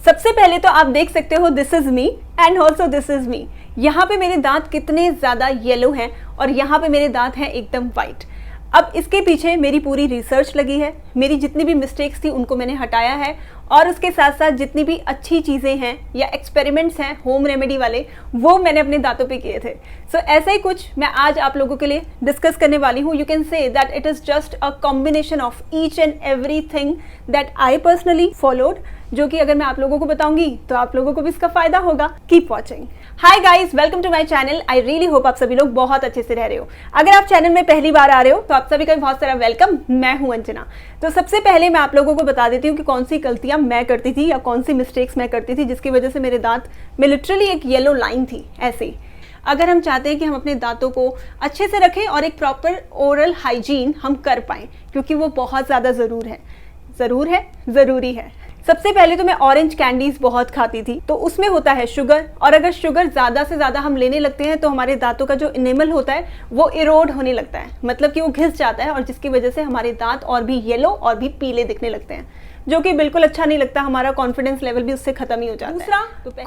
सबसे पहले तो आप देख सकते हो this is me and also this is me. यहाँ पे मेरे दांत कितने ज़्यादा येलो हैं और यहाँ पे मेरे दांत हैं एकदम वाइट। अब इसके पीछे मेरी पूरी रिसर्च लगी है, मेरी जितनी भी मिस्टेक्स थी उनको मैंने हटाया है और उसके साथ साथ जितनी भी अच्छी चीज़ें हैं या एक्सपेरिमेंट्स हैं होम रेमेडी वाले वो मैंने अपने दांतों पे किए थे। सो ऐसा ही कुछ मैं आज आप लोगों के लिए डिस्कस करने वाली हूँ। You can say that it is just a combination of each and everything that I personally followed, जो कि अगर मैं आप लोगों को बताऊंगी तो आप लोगों को भी इसका फायदा होगा। Keep watching. Hi guys, welcome to my channel. I really hope आप सभी लोग बहुत अच्छे से रह रहे हो। अगर आप चैनल में पहली बार आ रहे हो तो आप सभी का बहुत सारा वेलकम। मैं हूं अंजना। तो सबसे पहले मैं आप लोगों को बता देती हूँ कि कौन सी गलतियां मैं करती थी या कौन सी मिस्टेक्स मैं करती थी जिसकी वजह से मेरे दांत में लिटरली एक येलो लाइन थी। ऐसे ही अगर हम चाहते हैं कि हम अपने दांतों को अच्छे से रखें और एक प्रॉपर ओरल हाइजीन हम कर पाएं, क्योंकि वो बहुत ज़्यादा ज़रूरी है। सबसे पहले तो मैं ऑरेंज कैंडीज बहुत खाती थी, तो उसमें होता है शुगर, और अगर शुगर ज़्यादा से ज़्यादा हम लेने लगते हैं तो हमारे दांतों का जो इनेमल होता है वो इरोड होने लगता है, मतलब कि वो घिस जाता है और जिसकी वजह से हमारे दांत और भी येलो और भी पीले दिखने लगते हैं, जो कि बिल्कुल अच्छा नहीं लगता। हमारा कॉन्फिडेंस लेवल भी उससे ख़त्म ही हो जाता है। दूसरा,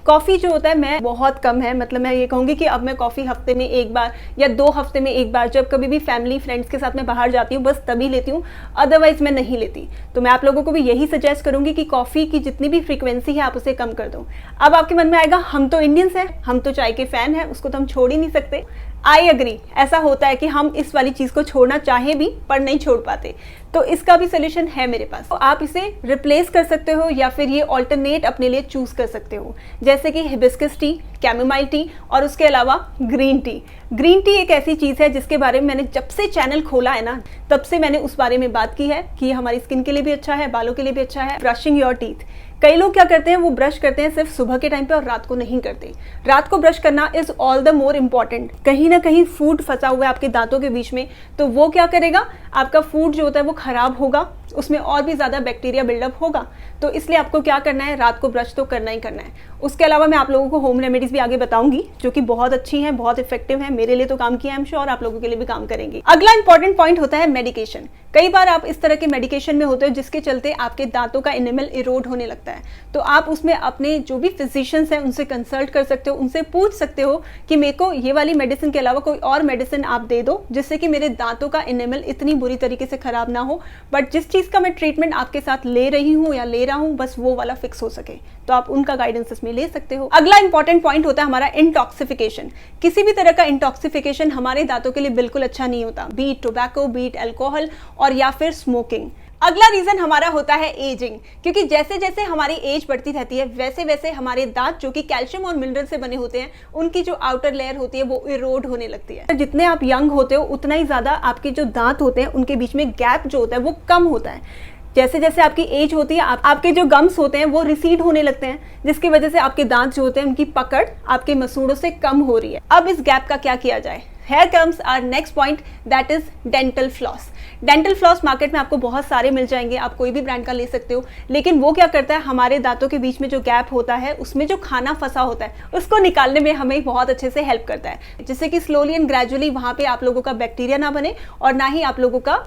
कॉफ़ी जो होता है मैं बहुत कम है, मतलब मैं ये कहूँगी कि अब मैं कॉफ़ी हफ्ते में एक बार या 2 हफ्ते में एक बार, जब कभी भी फैमिली फ्रेंड्स के साथ मैं बाहर जाती हूँ बस तभी लेती हूँ, अदरवाइज़ मैं नहीं लेती। तो मैं आप लोगों को भी यही सजेस्ट करूँगी कि कॉफ़ी की जितनी भी फ्रीक्वेंसी है आप उसे कम कर दो। अब आपके मन में आएगा हम तो इंडियंस हैं, हम तो चाय के फ़ैन हैं, उसको तो हम छोड़ ही नहीं सकते। आई एग्री, ऐसा होता है कि हम इस वाली चीज़ को छोड़ना चाहें भी पर नहीं छोड़ पाते। तो इसका भी सोल्यूशन है मेरे पास। तो आप इसे रिप्लेस कर सकते हो या फिर ये ऑल्टरनेट अपने लिए चूज़ कर सकते हो, जैसे कि हिबिस्कस टी, कैमोमाइल टी और उसके अलावा ग्रीन टी। ग्रीन टी एक ऐसी चीज़ है जिसके बारे में मैंने जब से चैनल खोला है ना तब से मैंने उस बारे में बात की है कि ये हमारी स्किन के लिए भी अच्छा है, बालों के लिए भी अच्छा है। ब्रशिंग योर टीथ, कई लोग क्या करते हैं वो ब्रश करते हैं सिर्फ सुबह के टाइम पे और रात को नहीं करते। रात को ब्रश करना is all the more important. कहीं ना कहीं फूड फंसा हुआ है आपके दांतों के बीच में, तो वो क्या करेगा, आपका फूड जो होता है वो खराब होगा, उसमें और भी ज़्यादा बैक्टीरिया बिल्डअप होगा। तो इसलिए आपको क्या करना है, रात को ब्रश तो करना ही करना है। उसके अलावा मैं आप लोगों को होम रेमेडीज़ भी आगे बताऊंगी जो कि बहुत अच्छी हैं, बहुत इफेक्टिव हैं। मेरे लिए तो काम किया, आई एम श्योर आप लोगों के लिए भी काम करेंगी। अगला इंपॉर्टेंट पॉइंट होता है मेडिकेशन। कई बार आप इस तरह के मेडिकेशन में होते हो जिसके चलते आपके दांतों का इनेमल इरोड होने लगता है, तो आप उसमें अपने जो भी फिजिशियंस हैं उनसे कंसल्ट कर सकते हो, उनसे पूछ सकते हो कि मेरे को ये वाली मेडिसिन के अलावा कोई और मेडिसिन आप दे दो जिससे कि मेरे दांतों का इनेमल इतनी बुरी तरीके से खराब ना हो, बट जिस चीज़ का मैं ट्रीटमेंट आपके साथ ले रही हूँ या ले रहा हूँ बस वो वाला फिक्स हो सके। तो आप उनका गाइडेंस इसमें ले सकते हो। अगला इंपॉर्टेंट पॉइंट होता है हमारा इंटॉक्सिफिकेशन। किसी भी तरह का इंटॉक्सिफिकेशन हमारे दांतों के लिए बिल्कुल अच्छा नहीं होता, बीट टोबैको, बीट अल्कोहल और या फिर स्मोकिंग। अगला रीजन हमारा होता है एजिंग, क्योंकि जैसे जैसे हमारी एज बढ़ती रहती है वैसे वैसे हमारे दांत जो कि कैल्शियम और मिनरल से बने होते हैं उनकी जो आउटर लेयर होती है वो इरोड होने लगती है। जितने आप यंग होते हो उतना ही ज़्यादा आपके जो दांत होते हैं उनके बीच में गैप जो होता है वो कम होता है। जैसे जैसे आपकी एज होती है आपके जो गम्स होते हैं वो रिसीड होने लगते हैं, जिसकी वजह से आपके दांत जो होते हैं उनकी पकड़ आपके मसूड़ों से कम हो रही है। अब इस गैप का क्या किया जाए? Here comes our next point, that is dental floss. Dental floss market में आपको बहुत सारे मिल जाएंगे, आप कोई भी ब्रांड का ले सकते हो, लेकिन वो क्या करता है, हमारे दांतों के बीच में जो गैप होता है उसमें जो खाना फंसा होता है उसको निकालने में हमें बहुत अच्छे से हेल्प करता है, जिससे कि स्लोली एंड ग्रेजुअली वहाँ पे आप लोगों का बैक्टीरिया ना बने और ना ही आप लोगों का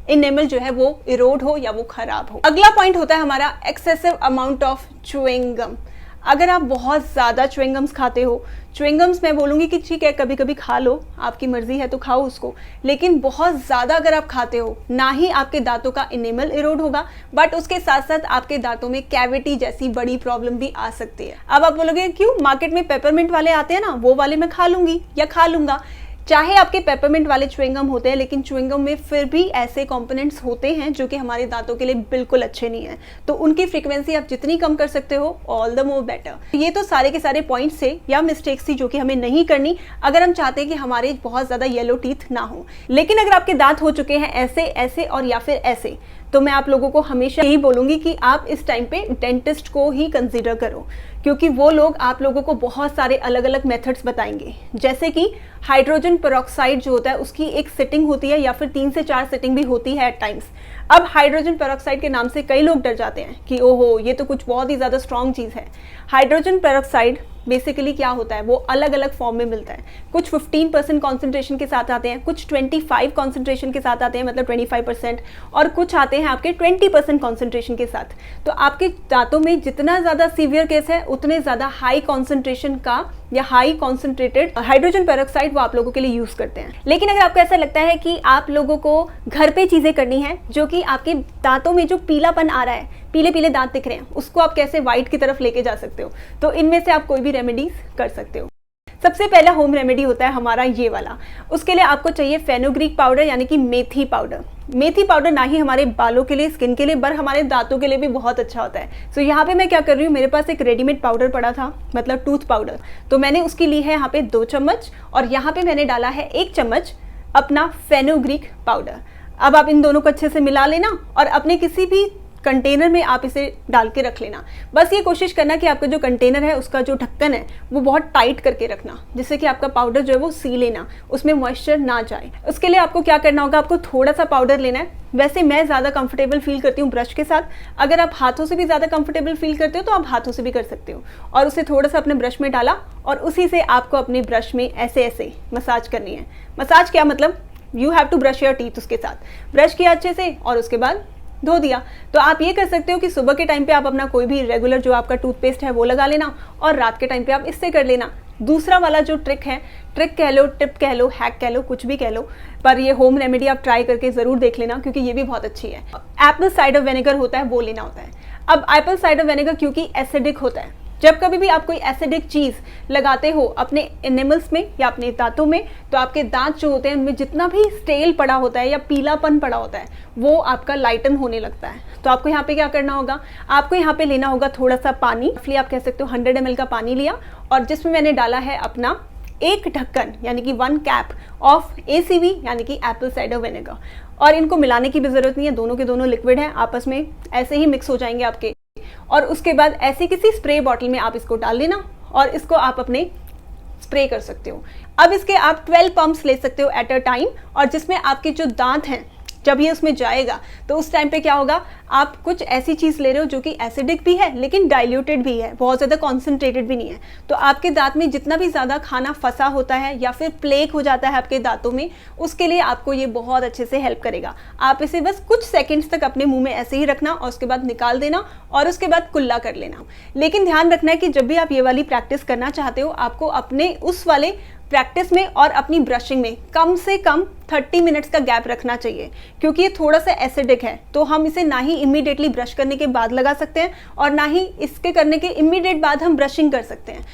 इनेमल जो है वो इरोड हो या वो खराब हो। अगला पॉइंट होता है हमारा excessive amount of chewing gum. अगर आप बहुत ज़्यादा च्युइंगम्स खाते हो, च्युइंगम्स मैं बोलूँगी कि ठीक है कभी कभी खा लो, आपकी मर्जी है तो खाओ उसको, लेकिन बहुत ज़्यादा अगर आप खाते हो ना ही आपके दांतों का इनेमल इरोड होगा, बट उसके साथ साथ आपके दांतों में कैविटी जैसी बड़ी प्रॉब्लम भी आ सकती है। अब आप बोलोगे क्यों, मार्केट में पेपरमिंट वाले आते हैं ना, वो वाले मैं खा लूँगी या खा लूँगा। चाहे आपके पेपरमिंट वाले च्युइंगम होते हैं, लेकिन च्युइंगम में फिर भी ऐसे कंपोनेंट्स होते हैं जो कि हमारे दांतों के लिए बिल्कुल अच्छे नहीं हैं, तो उनकी फ्रीक्वेंसी आप जितनी कम कर सकते हो ऑल द मोर बेटर। ये तो सारे के सारे पॉइंट्स थे या मिस्टेक्स थी जो कि हमें नहीं करनी अगर हम चाहते हैं कि हमारे बहुत ज़्यादा येलो टीथ ना हो। लेकिन अगर आपके दांत हो चुके हैं ऐसे ऐसे और या फिर ऐसे, तो मैं आप लोगों को हमेशा यही बोलूँगी कि आप इस टाइम पे डेंटिस्ट को ही कंसीडर करो, क्योंकि वो लोग आप लोगों को बहुत सारे अलग अलग मेथड्स बताएंगे, जैसे कि हाइड्रोजन पेरोक्साइड जो होता है उसकी एक सिटिंग होती है या फिर 3 से 4 सिटिंग भी होती है एट टाइम्स। अब हाइड्रोजन पेरोक्साइड के नाम से कई लोग डर जाते हैं कि ओहो ये तो कुछ बहुत ही ज़्यादा स्ट्रॉन्ग चीज़ है। हाइड्रोजन पेरोक्साइड बेसिकली क्या होता है, वो अलग अलग फॉर्म में मिलता है। कुछ 15% कॉन्सेंट्रेशन के साथ आते हैं, कुछ 25 कॉन्सेंट्रेशन के साथ आते हैं, मतलब 25%, और कुछ आते हैं आपके 20% कॉन्सेंट्रेशन के साथ। तो आपके दांतों में जितना ज़्यादा सीवियर केस है उतने ज़्यादा हाई कॉन्सेंट्रेशन का या हाई कॉन्सेंट्रेटेड हाइड्रोजन पेरोक्साइड वो आप लोगों के लिए यूज़ करते हैं। लेकिन अगर आपको ऐसा लगता है कि आप लोगों को घर पे चीज़ें करनी है जो कि आपके दांतों में जो पीलापन आ रहा है, पीले पीले दांत दिख रहे हैं, उसको आप कैसे वाइट की तरफ लेके जा सकते हो, तो इनमें से आप कोई भी रेमेडीज कर सकते हो। सबसे पहला होम रेमेडी होता है हमारा ये वाला। उसके लिए आपको चाहिए फेनुग्रीक पाउडर यानी कि मेथी पाउडर। मेथी पाउडर ना ही हमारे बालों के लिए, स्किन के लिए, पर हमारे दांतों के लिए भी बहुत अच्छा होता है। सो यहाँ पे मैं क्या कर रही हूँ, मेरे पास एक रेडीमेड पाउडर पड़ा था, मतलब टूथ पाउडर, तो मैंने उसकी ली है यहाँ पे 2 चम्मच, और यहाँ पे मैंने डाला है 1 चम्मच अपना फेनुग्रीक पाउडर। अब आप इन दोनों को अच्छे से मिला लेना और अपने किसी भी कंटेनर में आप इसे डाल के रख लेना। बस ये कोशिश करना कि आपका जो कंटेनर है उसका जो ढक्कन है वो बहुत टाइट करके रखना, जिससे कि आपका पाउडर जो है वो सी लेना, उसमें मॉइस्चर ना जाए। उसके लिए आपको क्या करना होगा, आपको थोड़ा सा पाउडर लेना है। वैसे मैं ज़्यादा कंफर्टेबल फील करती हूँ ब्रश के साथ, अगर आप हाथों से भी ज़्यादा कंफर्टेबल फील करते हो तो आप हाथों से भी कर सकते हो। और उसे थोड़ा सा अपने ब्रश में डाला और उसी से आपको अपने ब्रश में ऐसे ऐसे मसाज करनी है। मसाज क्या मतलब, you have to brush your teeth. उसके साथ ब्रश किया अच्छे से और उसके बाद धो दिया। तो आप ये कर सकते हो कि सुबह के टाइम पे आप अपना कोई भी रेगुलर जो आपका टूथपेस्ट है वो लगा लेना, और रात के टाइम पे आप इससे कर लेना। दूसरा वाला जो ट्रिक है, ट्रिक कह लो, टिप कह लो, हैक कह लो, कुछ भी कह लो, पर ये होम रेमेडी आप ट्राई करके ज़रूर देख लेना, क्योंकि ये भी बहुत अच्छी है। एप्पल साइडर विनेगर होता है, वो लेना होता है। अब एप्पल साइडर विनेगर क्योंकि एसिडिक होता है, जब कभी भी आप कोई एसिडिक चीज़ लगाते हो अपने एनिमल्स में या अपने दांतों में, तो आपके दांत जो होते हैं उनमें जितना भी स्टेल पड़ा होता है या पीलापन पड़ा होता है वो आपका लाइटन होने लगता है। तो आपको यहाँ पे क्या करना होगा, आपको यहाँ पे लेना होगा थोड़ा सा पानी, इसलिए आप कह सकते हो 100 ml का पानी लिया, और जिसमें मैंने डाला है अपना 1 ढक्कन यानी कि 1 कैप ऑफ ACV यानी कि एप्पल साइडर विनेगर। और इनको मिलाने की भी ज़रूरत नहीं है, दोनों के दोनों लिक्विड हैं, आपस में ऐसे ही मिक्स हो जाएंगे आपके। और उसके बाद ऐसे किसी स्प्रे बॉटल में आप इसको डाल लेना और इसको आप अपने स्प्रे कर सकते हो। अब इसके आप 12 पंप्स ले सकते हो एट अ टाइम, और जिसमें आपके जो दांत हैं जब ये उसमें जाएगा तो उस टाइम पे क्या होगा, आप कुछ ऐसी चीज़ ले रहे हो जो कि एसिडिक भी है लेकिन डाइल्यूटेड भी है, बहुत ज़्यादा कॉन्सेंट्रेटेड भी नहीं है। तो आपके दांत में जितना भी ज़्यादा खाना फंसा होता है या फिर प्लेक हो जाता है आपके दांतों में, उसके लिए आपको ये बहुत अच्छे से हेल्प करेगा। आप इसे बस कुछ सेकेंड्स तक अपने मुंह में ऐसे ही रखना और उसके बाद निकाल देना और उसके बाद कुल्ला कर लेना। लेकिन ध्यान रखना है कि जब भी आप ये वाली प्रैक्टिस करना चाहते हो, आपको अपने उस वाले प्रैक्टिस में और अपनी ब्रशिंग में कम से कम 30 मिनट्स का गैप रखना चाहिए, क्योंकि ये थोड़ा सा एसिडिक है। तो हम इसे ना ही इमीडिएटली ब्रश करने के बाद लगा सकते हैं और ना ही इसके करने के इमीडिएट बाद हम ब्रशिंग कर सकते हैं।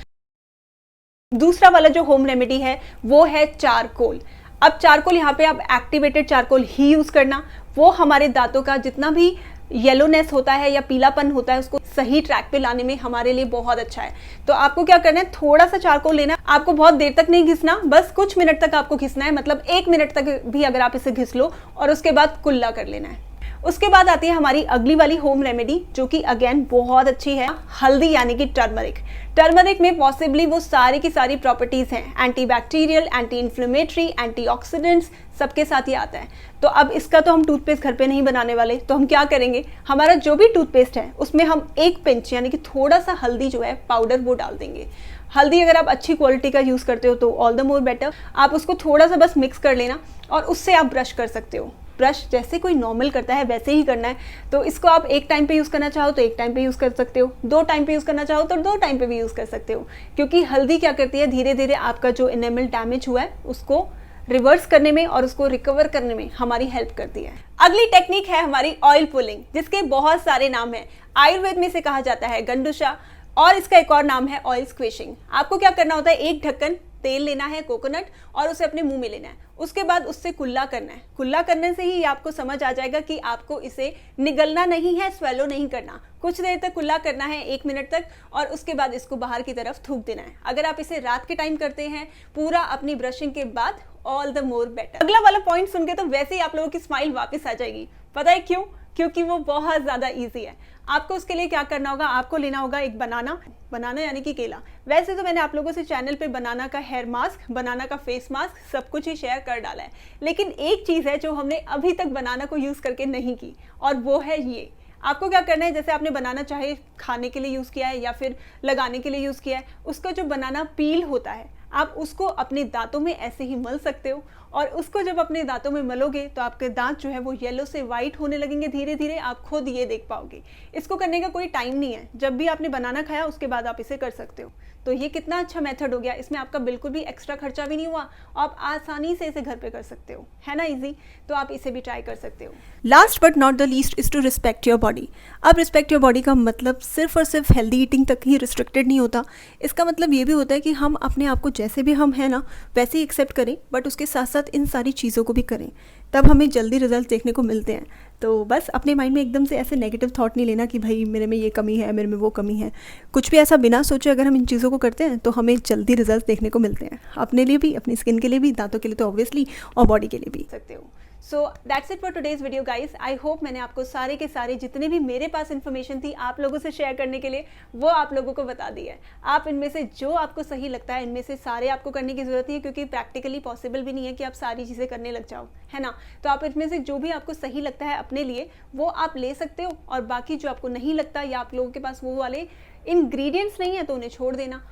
दूसरा वाला जो होम रेमेडी है वो है चारकोल। अब चारकोल यहाँ पे आप एक्टिवेटेड चारकोल ही यूज़ करना, वो हमारे दांतों का जितना भी येलोनेस होता है या पीलापन होता है उसको सही ट्रैक पे लाने में हमारे लिए बहुत अच्छा है। तो आपको क्या करना है, थोड़ा सा चारकोल लेना, आपको बहुत देर तक नहीं घिसना, बस कुछ मिनट तक आपको घिसना है, मतलब 1 मिनट तक भी अगर आप इसे घिस लो, और उसके बाद कुल्ला कर लेना है। उसके बाद आती है हमारी अगली वाली होम रेमेडी जो कि अगेन बहुत अच्छी है, हल्दी यानी कि टर्मरिक। टर्मरिक में पॉसिबली वो सारी की सारी प्रॉपर्टीज़ हैं, एंटीबैक्टीरियल, एंटी इन्फ्लेमेटरी, एंटीऑक्सीडेंट्स, सबके साथ ये आता है। तो अब इसका तो हम टूथपेस्ट घर पे नहीं बनाने वाले, तो हम क्या करेंगे, हमारा जो भी टूथपेस्ट है उसमें हम 1 पिंच यानी कि थोड़ा सा हल्दी जो है पाउडर वो डाल देंगे। हल्दी अगर आप अच्छी क्वालिटी का यूज़ करते हो तो ऑल द मोर बेटर। आप उसको थोड़ा सा बस मिक्स कर लेना और उससे आप ब्रश कर सकते हो। ब्रश जैसे कोई नॉर्मल करता है वैसे ही करना है। तो इसको आप 1 टाइम पे यूज़ करना चाहो तो 1 टाइम पे यूज़ कर सकते हो, 2 टाइम पे यूज़ करना चाहो तो 2 टाइम पे भी यूज़ कर सकते हो, क्योंकि हल्दी क्या करती है, धीरे धीरे आपका जो एनेमल डैमेज हुआ है उसको रिवर्स करने में और उसको रिकवर करने में हमारी हेल्प करती है। अगली टेक्निक है हमारी ऑयल पुलिंग, जिसके बहुत सारे नाम हैं। आयुर्वेद में से कहा जाता है गंडुशा, और इसका एक और नाम है ऑयल स्क्विशिंग। आपको क्या करना होता है, 1 ढक्कन तेल लेना है कोकोनट और उसे अपने मुंह में लेना है, उसके बाद उससे कुल्ला करना है। कुल्ला करने से ही आपको समझ आ जाएगा कि आपको इसे निगलना नहीं है, स्वेलो नहीं करना। कुछ देर तक कुल्ला करना है, 1 मिनट तक, और उसके बाद इसको बाहर की तरफ थूक देना है। अगर आप इसे रात के टाइम करते हैं पूरा अपनी ब्रशिंग के बाद, ऑल द मोर बेटर। अगला वाला पॉइंट सुन के तो वैसे ही आप लोगों की स्माइल वापस आ जाएगी। पता है क्यों? क्योंकि वो बहुत ज़्यादा ईजी है। आपको उसके लिए क्या करना होगा, आपको लेना होगा एक बनाना यानी कि केला। वैसे तो मैंने आप लोगों से चैनल पे बनाना का हेयर मास्क, बनाना का फेस मास्क सब कुछ ही शेयर कर डाला है, लेकिन एक चीज़ है जो हमने अभी तक बनाना को यूज़ करके नहीं की, और वो है ये। आपको क्या करना है, जैसे आपने बनाना चाहे खाने के लिए यूज़ किया है या फिर लगाने के लिए यूज़ किया है, उसका जो बनाना पील होता है आप उसको अपने दांतों में ऐसे ही मल सकते हो, और उसको जब अपने दांतों में मलोगे तो आपके दांत जो है वो येलो से वाइट होने लगेंगे धीरे धीरे, आप खुद ये देख पाओगे। इसको करने का कोई टाइम नहीं है, जब भी आपने बनाना खाया उसके बाद आप इसे कर सकते हो। तो ये कितना अच्छा मेथड हो गया, इसमें आपका बिल्कुल भी एक्स्ट्रा खर्चा भी नहीं हुआ, आप आसानी से इसे घर पे कर सकते हो, है ना इजी। तो आप इसे भी ट्राई कर सकते हो। Last but not the least is to respect your body. अब रिस्पेक्ट योर बॉडी का मतलब सिर्फ और सिर्फ हेल्दी ईटिंग तक ही रिस्ट्रिक्टेड नहीं होता, इसका मतलब ये भी होता है कि हम अपने आप को जैसे भी हम हैं ना वैसे ही एक्सेप्ट करें, बट उसके साथ साथ इन सारी चीज़ों को भी करें, तब हमें जल्दी रिजल्ट देखने को मिलते हैं। तो बस अपने माइंड में एकदम से ऐसे नेगेटिव थॉट नहीं लेना कि भाई मेरे में ये कमी है, मेरे में वो कमी है, कुछ भी ऐसा बिना सोचे अगर हम इन चीज़ों को करते हैं तो हमें जल्दी रिजल्ट देखने को मिलते हैं, अपने लिए भी, अपनी स्किन के लिए भी, दांतों के लिए तो ऑब्वियसली, और बॉडी के लिए भी सकते हो। So that's it for today's video guys. I hope मैंने आपको सारे के सारे जितने भी मेरे पास इन्फॉर्मेशन थी आप लोगों से शेयर करने के लिए वो आप लोगों को बता दी है। आप इनमें से जो आपको सही लगता है, इनमें से सारे आपको करने की जरूरत नहीं है, क्योंकि प्रैक्टिकली पॉसिबल भी नहीं है कि आप सारी चीज़ें करने लग जाओ, है ना। तो आप इनमें से जो भी आपको सही लगता है अपने लिए वो आप ले सकते हो, और बाकी जो आपको नहीं लगता या आप लोगों के पास वो वाले इंग्रेडिएंट्स नहीं है तो उन्हें छोड़ देना।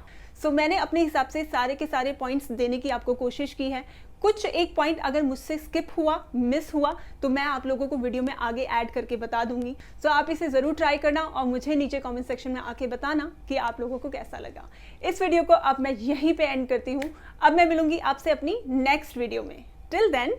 सो मैंने अपने हिसाब से सारे के सारे पॉइंट्स देने की आपको कोशिश की है। कुछ एक पॉइंट अगर मुझसे स्किप हुआ, मिस हुआ, तो मैं आप लोगों को वीडियो में आगे ऐड करके बता दूंगी। सो आप इसे ज़रूर ट्राई करना और मुझे नीचे कमेंट सेक्शन में आके बताना कि आप लोगों को कैसा लगा। इस वीडियो को अब मैं यहीं पे एंड करती हूँ। अब मैं मिलूंगी आपसे अपनी नेक्स्ट वीडियो में। Till then